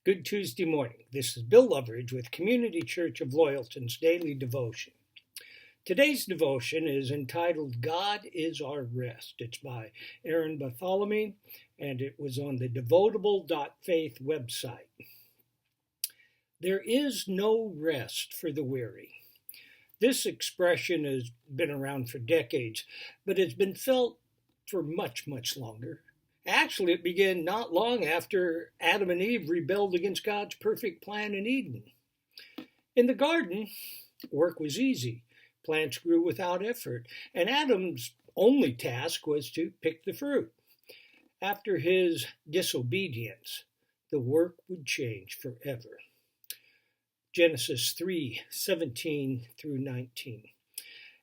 Good Tuesday morning. This is Bill Loveridge with Community Church of Loyalton's Daily Devotion. Today's devotion is entitled God is Our Rest. It's by Aaron Bartholomew, and it was on the devotable.faith website. There is no rest for the weary. This expression has been around for decades, but it's been felt for much, much longer. Actually, it began not long after Adam and Eve rebelled against God's perfect plan in Eden. In the garden, work was easy. Plants grew without effort, and Adam's only task was to pick the fruit. After his disobedience, the work would change forever. Genesis 3:17 through 19.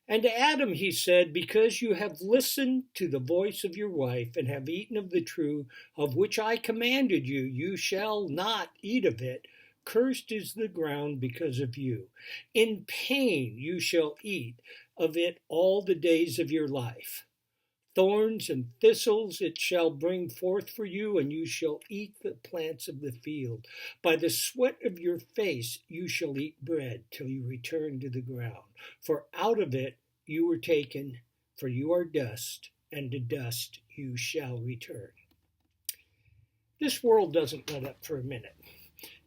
And to Adam he said, because you have listened to the voice of your wife and have eaten of the tree of which I commanded you, you shall not eat of it. Cursed is the ground because of you. In pain you shall eat of it all the days of your life. Thorns and thistles it shall bring forth for you, and you shall eat the plants of the field. By the sweat of your face you shall eat bread till you return to the ground. For out of it you were taken, for you are dust, and to dust you shall return. This world doesn't let up for a minute.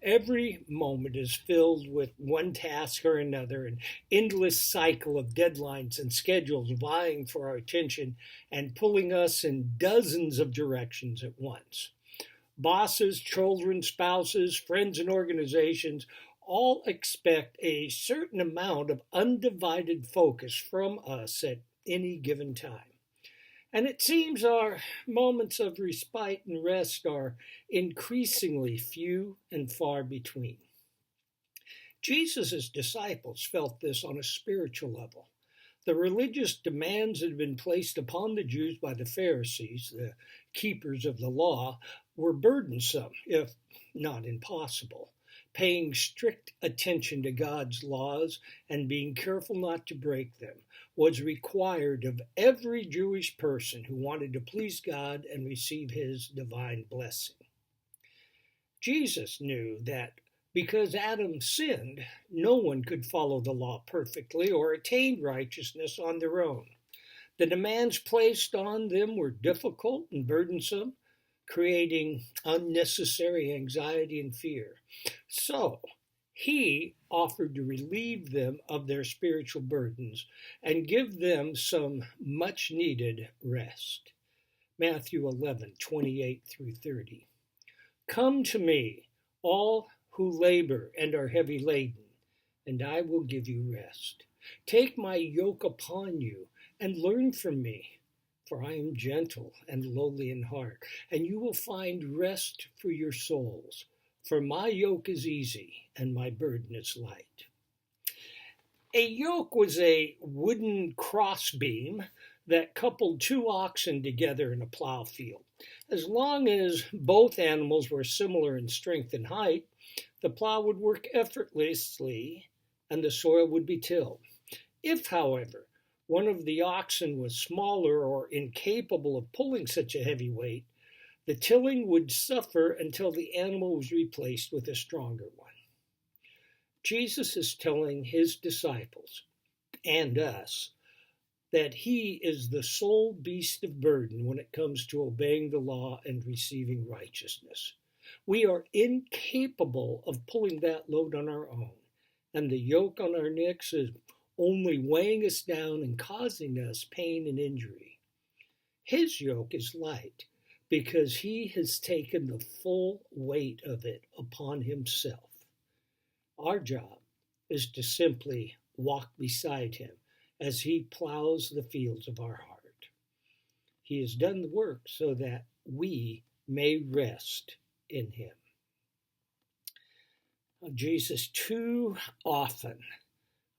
Every moment is filled with one task or another, an endless cycle of deadlines and schedules vying for our attention and pulling us in dozens of directions at once. Bosses, children, spouses, friends, and organizations all expect a certain amount of undivided focus from us at any given time. And it seems our moments of respite and rest are increasingly few and far between. Jesus' disciples felt this on a spiritual level. The religious demands that had been placed upon the Jews by the Pharisees, the keepers of the law, were burdensome, if not impossible. Paying strict attention to God's laws and being careful not to break them was required of every Jewish person who wanted to please God and receive his divine blessing. Jesus knew that because Adam sinned, no one could follow the law perfectly or attain righteousness on their own. The demands placed on them were difficult and burdensome, creating unnecessary anxiety and fear. So, he offered to relieve them of their spiritual burdens and give them some much-needed rest. Matthew 11:28 through 30. Come to me, all who labor and are heavy laden, and I will give you rest. Take my yoke upon you and learn from me, for I am gentle and lowly in heart, and you will find rest for your souls. For my yoke is easy and my burden is light. A yoke was a wooden crossbeam that coupled two oxen together in a plow field. As long as both animals were similar in strength and height, the plow would work effortlessly and the soil would be tilled. If, however, one of the oxen was smaller or incapable of pulling such a heavy weight, the tilling would suffer until the animal was replaced with a stronger one. Jesus is telling his disciples and us that he is the sole beast of burden when it comes to obeying the law and receiving righteousness. We are incapable of pulling that load on our own, and the yoke on our necks is only weighing us down and causing us pain and injury. His yoke is light because he has taken the full weight of it upon himself. Our job is to simply walk beside him as he plows the fields of our heart. He has done the work so that we may rest in him. Jesus, too often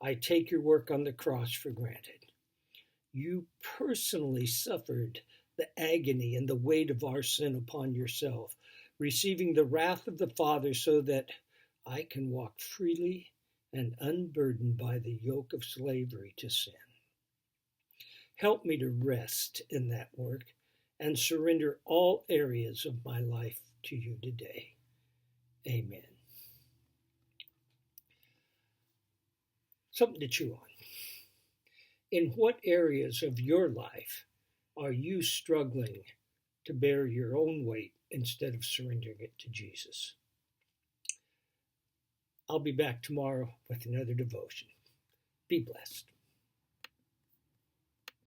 I take your work on the cross for granted. You personally suffered the agony and the weight of our sin upon yourself, receiving the wrath of the Father so that I can walk freely and unburdened by the yoke of slavery to sin. Help me to rest in that work and surrender all areas of my life to you today. Amen. Something to chew on. In what areas of your life are you struggling to bear your own weight instead of surrendering it to Jesus? I'll be back tomorrow with another devotion. Be blessed.